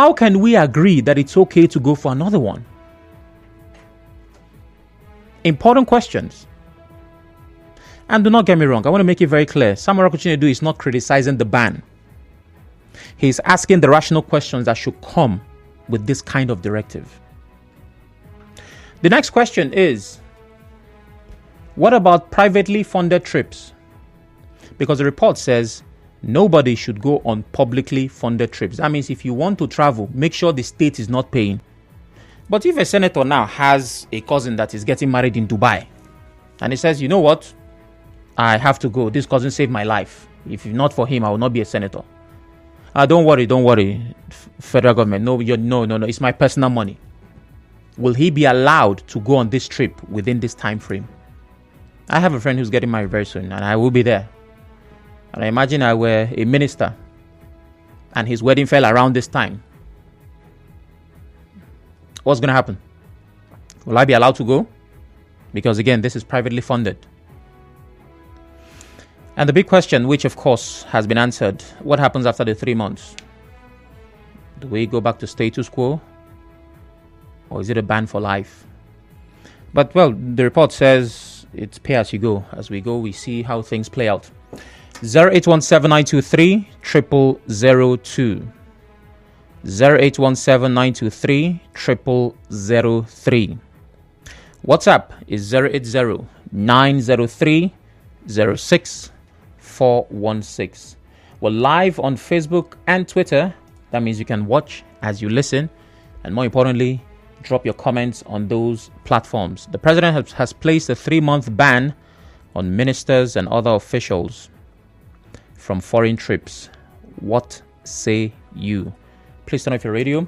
how can we agree that it's okay to go for another one? Important questions. And do not get me wrong, I want to make it very clear. Samuel Chinedu is not criticizing the ban. He's asking the rational questions that should come with this kind of directive. The next question is, what about privately funded trips? Because the report says nobody should go on publicly funded trips. That means if you want to travel, make sure the state is not paying. But if a senator now has a cousin that is getting married in Dubai, and he says, you know what, I have to go. This cousin saved my life. If not for him, I will not be a senator. Don't worry, federal government. No, it's my personal money. Will he be allowed to go on this trip within this time frame? I have a friend who's getting married very soon, and I will be there. And I imagine I were a minister, and his wedding fell around this time. What's going to happen? Will I be allowed to go? Because again, this is privately funded. And the big question, which of course has been answered, what happens after the 3 months? Do we go back to status quo? Or is it a ban for life? But well, the report says it's pay as you go. As we go, we see how things play out. 0817923 0002. 0817923 0003. WhatsApp is 080 903 06416. We're live on Facebook and Twitter. That means you can watch as you listen, and more importantly, drop your comments on those platforms. The president has placed a 3-month ban on ministers and other officials from foreign trips. What say you? Please turn off your radio.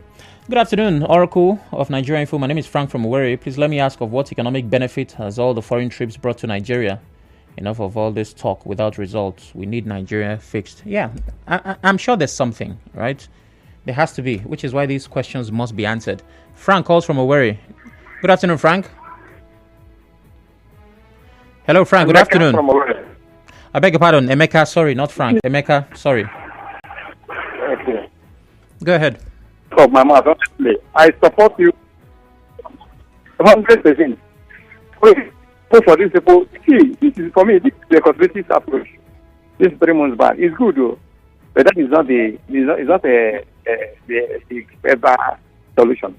Good afternoon, Oracle of Nigeria Info. My name is Frank from Owerri. Please let me ask, of what economic benefit has all the foreign trips brought to Nigeria? Enough of all this talk without results. We need Nigeria fixed. Yeah, I'm sure there's something, right? There has to be, which is why these questions must be answered. Frank calls from Owerri. Good afternoon, Frank. Hello, Frank. Good afternoon. From Owerri. I beg your pardon, Emeka. Sorry, not Frank. Emeka. Sorry. Okay. Go ahead. Oh, my mouth, honestly, I support you 100%. Wait. For these people, see, this is for me. This is the conservative approach. This 3 months ban is good, though, but that is not the better solution.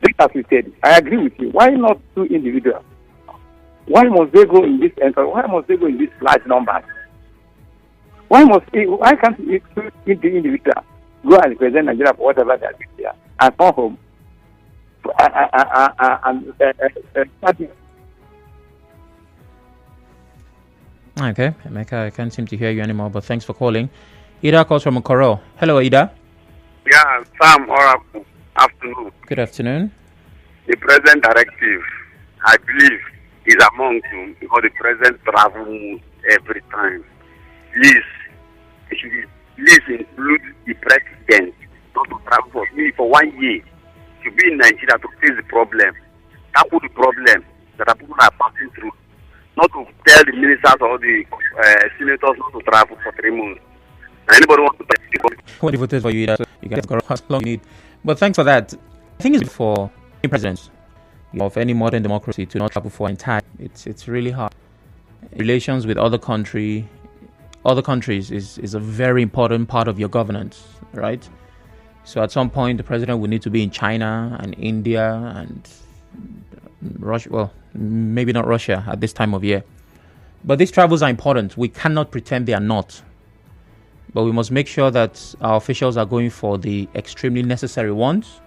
Just as we said, I agree with you. Why not 2 individuals? Why must they go in this? Why must they go in this large numbers? Why can't the individual go and represent Nigeria for whatever they are doing here and come home Okay, Emeka, I can't seem to hear you anymore, but thanks for calling. Ida calls from Okoro. Hello, Ida. Yeah, Sam, Oracle. Afternoon. Good afternoon. The present directive, I believe, is among them because the president travels every time. Please include the president not to travel for me for 1 year to be in Nigeria to face the problem, tackle the problem that people are passing through. Not to tell the ministers or the senators not to travel for 3 months. Anybody want to tell people? What he voted for you, so you can go as long as you need. But thanks for that. I think it's for presidents of any modern democracy to not travel for entire. It's really hard. Relations with other countries is a very important part of your governance, right? So at some point, the president will need to be in China and India and Russia. Well, maybe not Russia at this time of year. But these travels are important. We cannot pretend they are not. But we must make sure that our officials are going for the extremely necessary ones.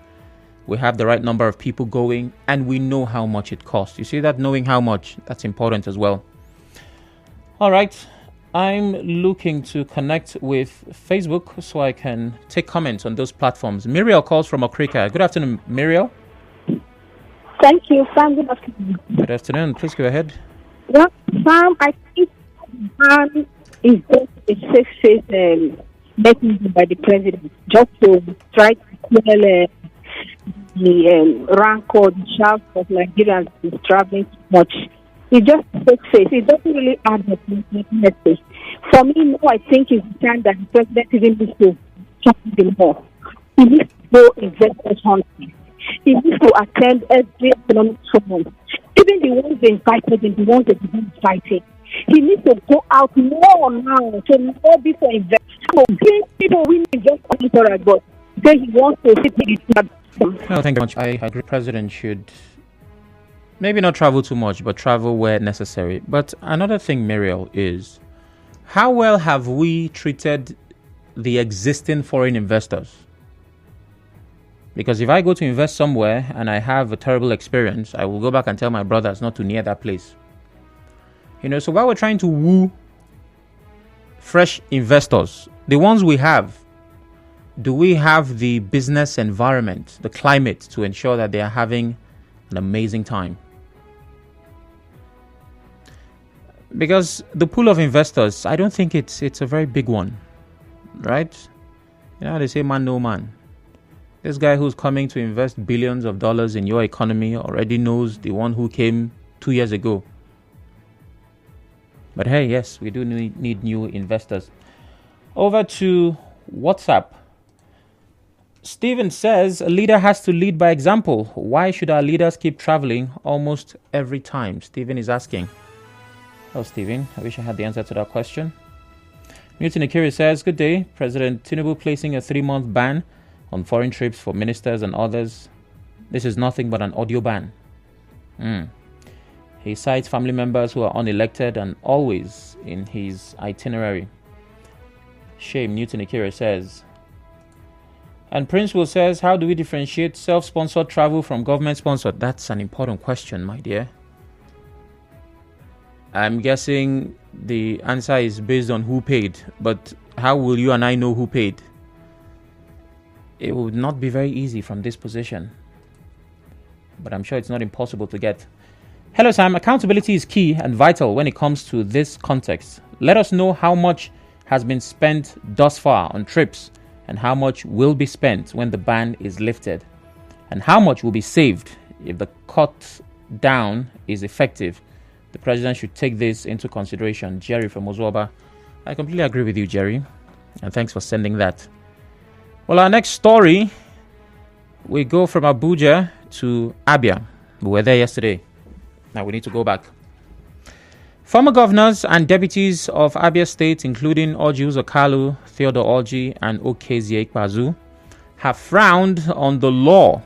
We have the right number of people going, and we know how much it costs. You see that? Knowing how much, that's important as well. All right. I'm looking to connect with Facebook so I can take comments on those platforms. Muriel calls from Okrika. Good afternoon, Muriel. Thank you, Sam. Good afternoon. Good afternoon. Please go ahead. Well, Sam, I think ban is just a safe mechanism by the president just to try to clear the rancor, the shout of Nigerians is traveling too much. It just takes face. It doesn't really add the message. For me, no, I think it's the time that the president even needs to talk them more. He needs to go investors hunting. He needs to attend every economic forum. Even the ones they invited and the ones that didn't invite him. He needs to go out more now to lobby for investors. So bring people we invest in but then he wants to sit in his. No, thank you very much. I agree. President should maybe not travel too much, but travel where necessary. But another thing, Muriel, is how well have we treated the existing foreign investors? Because if I go to invest somewhere and I have a terrible experience, I will go back and tell my brothers not to near that place. So while we're trying to woo fresh investors, the ones we have, do we have the business environment, the climate to ensure that they are having an amazing time? Because the pool of investors, I don't think it's a very big one, right? They say man no man. This guy who's coming to invest billions of dollars in your economy already knows the one who came 2 years ago. But hey, yes, we do need new investors. Over to WhatsApp. Stephen says, a leader has to lead by example. Why should our leaders keep traveling almost every time? Stephen is asking. Oh, Stephen, I wish I had the answer to that question. Newton Akiri says, good day. President Tinubu placing a 3-month ban on foreign trips for ministers and others. This is nothing but an audio ban. He cites family members who are unelected and always in his itinerary. Shame, Newton Akira says. And Prince Will says, how do we differentiate self-sponsored travel from government-sponsored? That's an important question, my dear. I'm guessing the answer is based on who paid. But how will you and I know who paid? It would not be very easy from this position. But I'm sure it's not impossible to get. Hello, Sam. Accountability is key and vital when it comes to this context. Let us know how much has been spent thus far on trips and how much will be spent when the ban is lifted and how much will be saved if the cut down is effective. The president should take this into consideration. Jerry from Ozoba. I completely agree with you, Jerry. And thanks for sending that. Well, our next story, we go from Abuja to Abia. We were there yesterday. Now we need to go back. Former governors and deputies of Abia State, including Orji Uzor-Kalu, Theodore Orji, and Okezie Ikpeazu, have frowned on the law,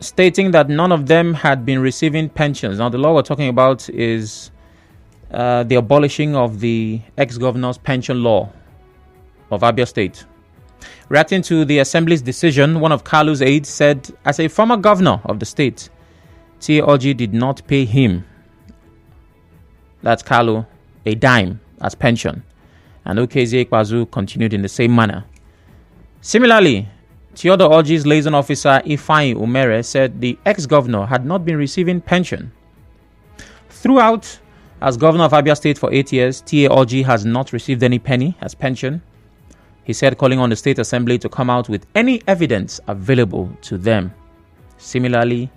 stating that none of them had been receiving pensions. Now, the law we're talking about is the abolishing of the ex-governor's pension law of Abia State. Reacting to the Assembly's decision, one of Kalu's aides said, as a former governor of the state, T.A. Orji did not pay him, that's Kalu, a dime as pension. And Okezie Ikpeazu continued in the same manner. Similarly, Theodore Orji's liaison officer Ifeanyi Umere said the ex-governor had not been receiving pension. Throughout, as governor of Abia State for 8 years, T.A. Orji has not received any penny as pension. He said, calling on the State Assembly to come out with any evidence available to them. Similarly,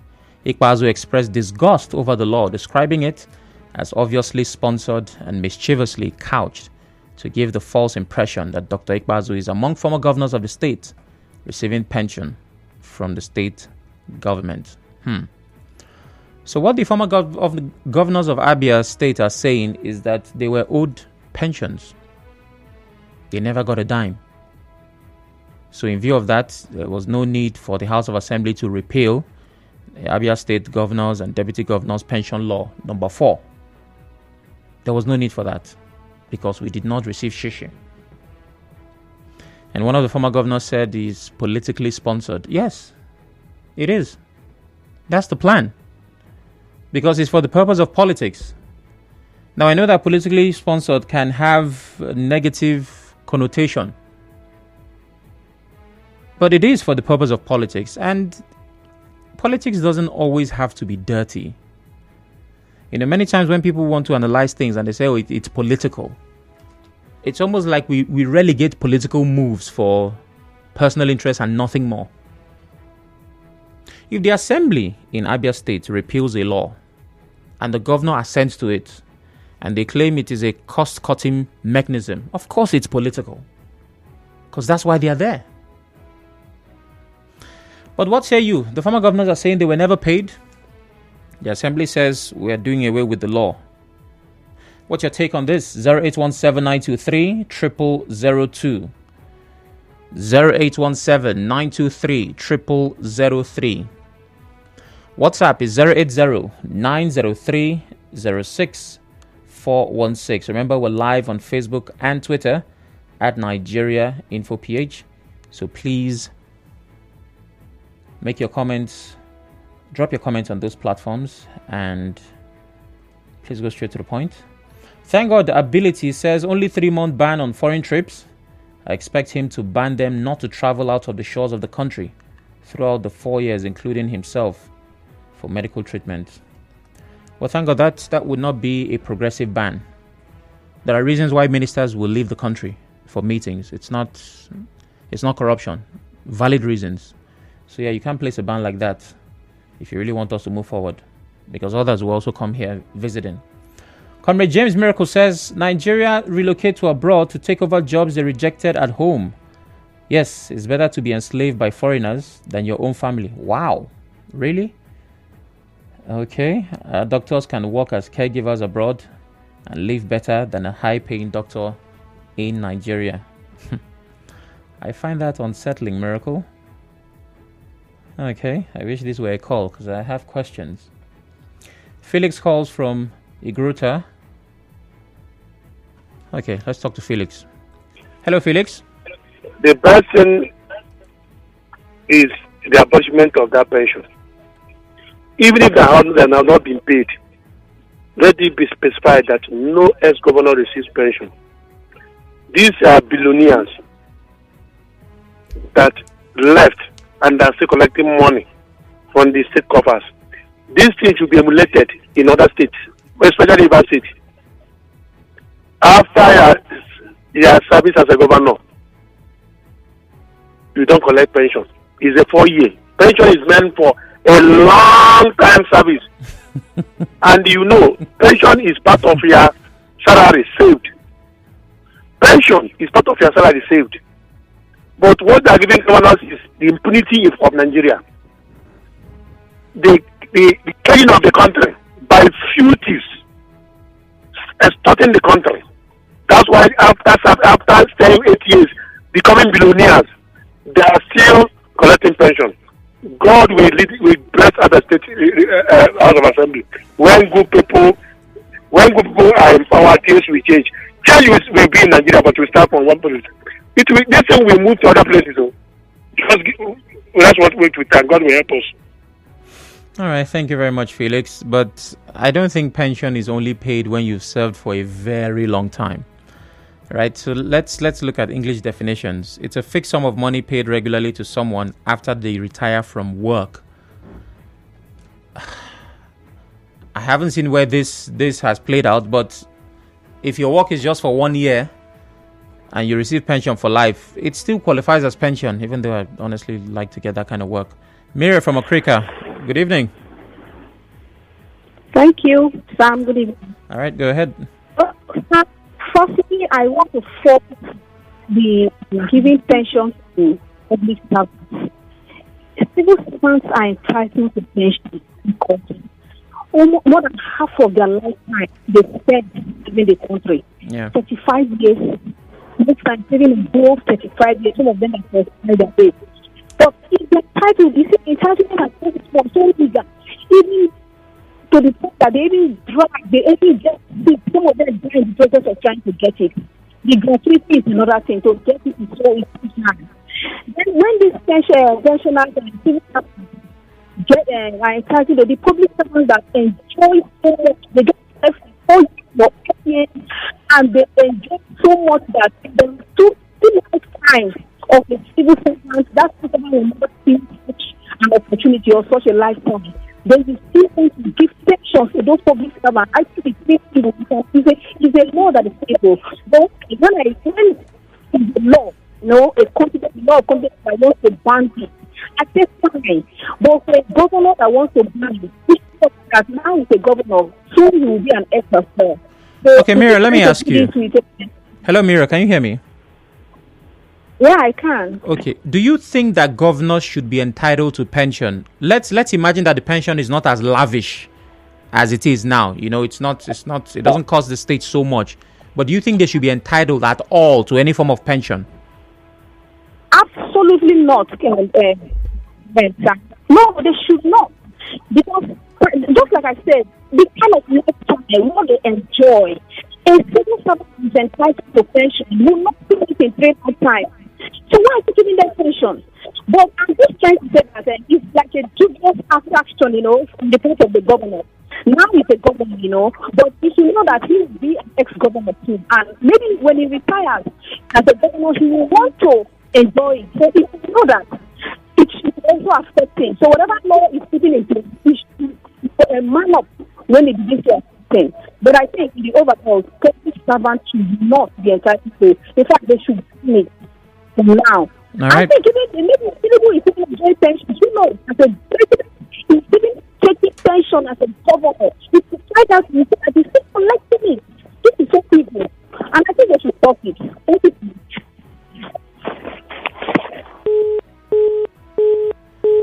Ikpeazu expressed disgust over the law, describing it as obviously sponsored and mischievously couched to give the false impression that Dr. Ikpeazu is among former governors of the state receiving pension from the state government. So what the former governors of Abia State are saying is that they were owed pensions. They never got a dime. So in view of that, there was no need for the House of Assembly to repeal the Abia State Governors and Deputy Governors Pension Law number 4. There was no need for that because we did not receive shishi. And one of the former governors said it's politically sponsored. Yes, it is. That's the plan. Because it's for the purpose of politics. Now, I know that politically sponsored can have a negative connotation. But it is for the purpose of politics. And politics doesn't always have to be dirty. Many times when people want to analyze things and they say, it's political. It's almost like we relegate political moves for personal interest and nothing more. If the assembly in Abia State repeals a law and the governor assents to it and they claim it is a cost-cutting mechanism, of course it's political. because that's why they are there. But what say you? The former governors are saying they were never paid. The assembly says we are doing away with the law. What's your take on this? 0817-923-0002. 0817-923-0003. WhatsApp is 080-903-06416. Remember, we're live on Facebook and Twitter at Nigeria InfoPH. So please make your comments, drop your comments on those platforms, and please go straight to the point. Thank God the ability says only 3-month ban on foreign trips. I expect him to ban them not to travel out of the shores of the country throughout the 4 years, including himself, for medical treatment. Well, thank God that would not be a progressive ban. There are reasons why ministers will leave the country for meetings. It's not corruption. Valid reasons. So yeah, you can't place a ban like that if you really want us to move forward, because others will also come here visiting. Comrade James Miracle says, Nigeria relocate to abroad to take over jobs they rejected at home. Yes, it's better to be enslaved by foreigners than your own family. Wow. Really? Okay. Doctors can work as caregivers abroad and live better than a high-paying doctor in Nigeria. I find that unsettling, Miracle. Okay, I wish this were a call because I have questions. Felix calls from Igruta. Okay, let's talk to Felix. Hello, Felix. The best thing is the abolishment of that pension. Even if they have not been paid, let it be specified that no ex-governor receives pension. These are billionaires that left and are still collecting money from the state coffers. These things should be emulated in other states, especially Abia State. After your service as a governor, you don't collect pension. It's a 4-year. Pension is meant for a long time service. And pension is part of your salary saved. Pension is part of your salary saved. But what they are giving governors is the impunity of Nigeria. The killing of the country by few thieves, extorting the country. That's why after staying 8 years, becoming billionaires, they are still collecting pension. God will bless other state House of Assembly. When good people are in power, things will change. Change will be in Nigeria, but we start from one place. This thing will move to other places. That's what we thank God will help us. All right, thank you very much, Felix. But I don't think pension is only paid when you've served for a very long time. Right, so let's look at English definitions. It's a fixed sum of money paid regularly to someone after they retire from work. I haven't seen where this has played out, but if your work is just for 1 year and you receive pension for life, it still qualifies as pension, even though I honestly like to get that kind of work. Mira from Okrika, good evening. Thank you, Sam. Good evening. All right, go ahead. Firstly, I want to focus the giving pension to public servants. Civil servants are entitled to pension because more than half of their lifetime they spend in the country. Yeah. 35 years. Most times, even above 35 years, some of them are for their age. But if the entitlement has been so bigger, even to the point that they even get sick. Some of them die in the process of trying to get it. The gratuity is another thing. To get it is so important. Then when these pensioners and civil servants are entitled to the public servants that enjoy so much, they get years, and they enjoy so much that there are two lifetimes of the civil servants. That person will not see such an opportunity or such a lifetime. Then you still want to give pensions to those public servants. I think it's a law that is able. But when the law, a law of confidence that wants to ban it, at this time, but for a governor that wants to ban it, that now is a governor, soon he will be an expert. So okay, Mira, let me ask you. Hello, Mira, can you hear me? Yeah, I can. Okay. Do you think that governors should be entitled to pension? Let's imagine that the pension is not as lavish as it is now. You know, it's not. It doesn't cost the state so much. But do you think they should be entitled at all to any form of pension? Absolutely not. No, they should not. Because, just like I said, the kind of lifestyle what they enjoy, a civil servant is entitled to pension will not do it in 3 months' time. So why is he giving them pension? But I'm just trying to say that it's like a dubious attraction, from the part of the government. Now he's a governor, but you should know that he will be an ex-governor too. And maybe when he retires as a governor, he will want to enjoy it. So he should know that it should also affect him. So whatever law is putting in place, he should man up when it begins to affect him. But I think in the overall, public servants should not be entitled to. In fact, they should be from now. All right. I think maybe Tinubu is taking a joint pension. You know, as a president, he's taking pension as a governor. He should try that he's still collecting it. This is so people. And I think they should stop it. Thank you.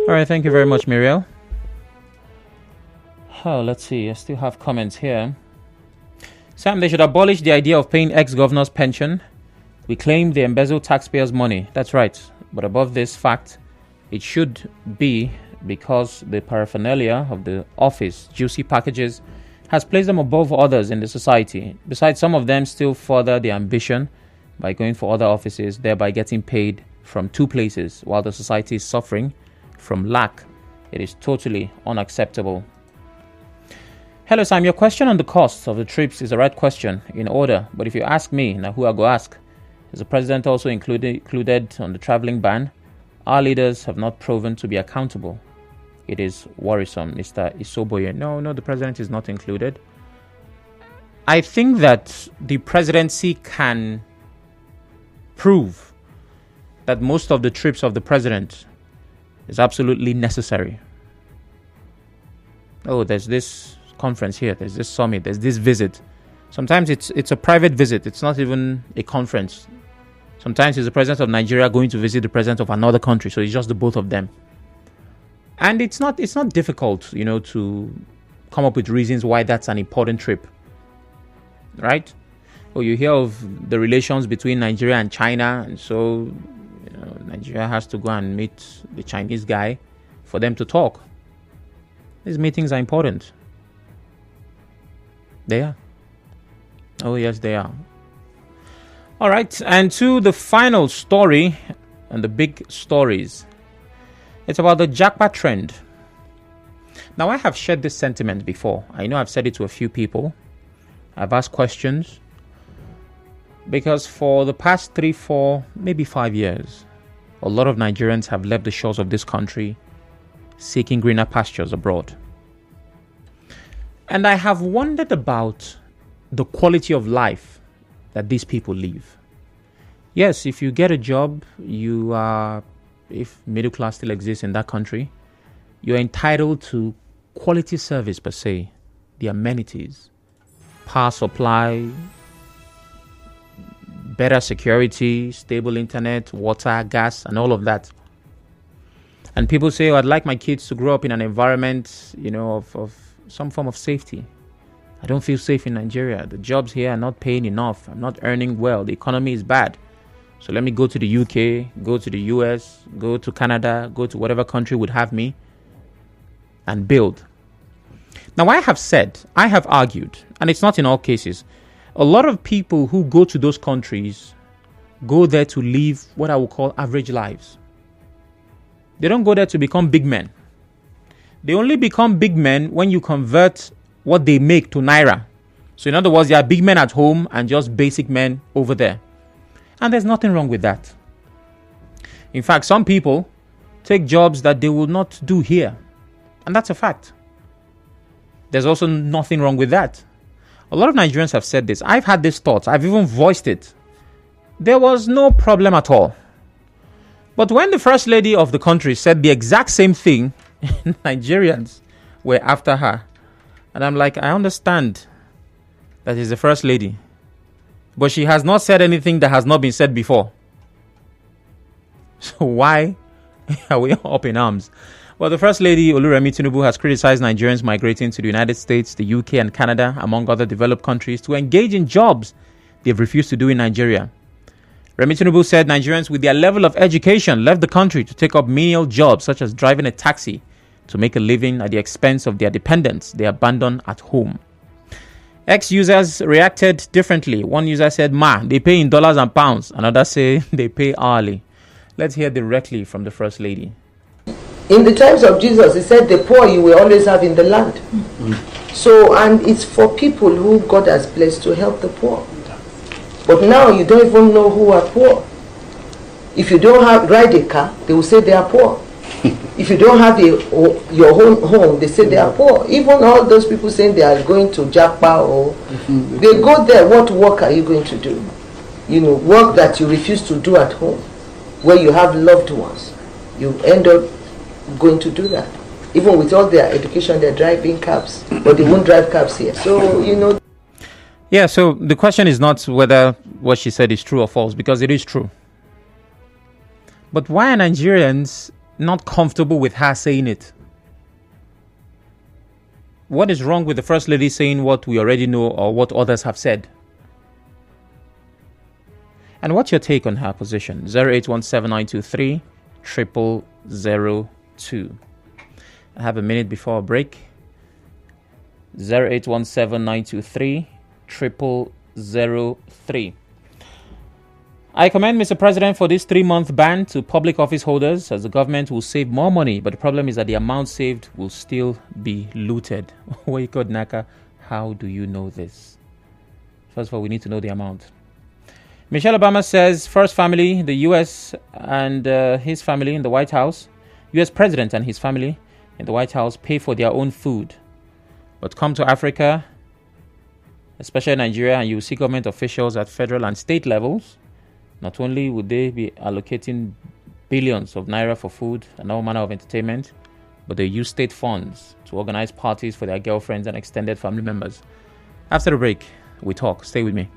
All right. Thank you very much, Muriel. Oh, let's see. I still have comments here. Sam, they should abolish the idea of paying ex-governors pension. We claim they embezzle taxpayers' money. That's right. But above this fact, it should be because the paraphernalia of the office, juicy packages, has placed them above others in the society. Besides, some of them still further their ambition by going for other offices, thereby getting paid from 2 places while the society is suffering from lack. It is totally unacceptable. Hello, Sam. Your question on the costs of the trips is the right question in order. But if you ask me, now who I go ask? Is the president also included on the traveling ban? Our leaders have not proven to be accountable. It is worrisome, Mr. Isoboye. No, the president is not included. I think that the presidency can prove that most of the trips of the president is absolutely necessary. Oh, there's this conference here, there's this summit, there's this visit. Sometimes it's a private visit. It's not even a conference. Sometimes it's the president of Nigeria going to visit the president of another country. So it's just the both of them. And it's not difficult, to come up with reasons why that's an important trip. Right? Or you hear of the relations between Nigeria and China. And so, Nigeria has to go and meet the Chinese guy for them to talk. These meetings are important. They are. Oh, yes, they are. All right, and to the final story and the big stories. It's about the Japa trend. Now, I have shared this sentiment before. I know I've said it to a few people. I've asked questions. Because for the past 3, 4, maybe 5 years, a lot of Nigerians have left the shores of this country seeking greener pastures abroad. And I have wondered about the quality of life that these people live. Yes, if you get a job, if middle class still exists in that country, you're entitled to quality service per se, the amenities, power supply, better security, stable internet, water, gas, and all of that. And people say, I'd like my kids to grow up in an environment, of some form of safety. I don't feel safe in Nigeria. The jobs here are not paying enough. I'm not earning well. The economy is bad. So let me go to the UK, go to the US, go to Canada, go to whatever country would have me and build. Now, I have argued, and it's not in all cases, a lot of people who go to those countries go there to live what I would call average lives. They don't go there to become big men. They only become big men when you convert what they make to Naira. So in other words, they are big men at home and just basic men over there. And there's nothing wrong with that. In fact, some people take jobs that they will not do here. And that's a fact. There's also nothing wrong with that. A lot of Nigerians have said this. I've had this thought. I've even voiced it. There was no problem at all. But when the first lady of the country said the exact same thing, Nigerians were after her. And I'm like, I understand that she's the first lady. But she has not said anything that has not been said before. So why are we up in arms? Well, the First Lady, Remi Tinubu, has criticized Nigerians migrating to the United States, the UK and Canada, among other developed countries, to engage in jobs they've refused to do in Nigeria. Remi Tinubu said Nigerians with their level of education left the country to take up menial jobs such as driving a taxi to make a living at the expense of their dependents they abandon at home. Ex-users reacted differently. One user said, they pay in dollars and pounds. Another say they pay hourly. Let's hear directly from the First Lady. In the times of Jesus, he said the poor you will always have in the land. So, and it's for people who God has blessed to help the poor. But now you don't even know who are poor. If you don't ride a car, they will say they are poor. If you don't have your own home, they say they are poor. Even all those people saying they are going to Japa or they go there, what work are you going to do? Work that you refuse to do at home, where you have loved ones. You end up going to do that. Even with all their education, they're driving cabs, but they won't drive cabs here. So, Yeah, so the question is not whether what she said is true or false, because it is true. But why are Nigerians not comfortable with her saying it? What is wrong with the First Lady saying what we already know or what others have said? And what's your take on her position? 0817923 0002. I have a minute before a break. 0817923 0003. I commend Mr. President for this 3-month ban to public office holders, as the government will save more money, but the problem is that the amount saved will still be looted. Waiko Naka, how do you know this? First of all, we need to know the amount. Michelle Obama says first family, the U.S. and his family in the White House, U.S. President and his family in the White House pay for their own food. But come to Africa, especially Nigeria, and you will see government officials at federal and state levels. Not only would they be allocating billions of naira for food and all manner of entertainment, but they use state funds to organize parties for their girlfriends and extended family members. After the break, we talk. Stay with me.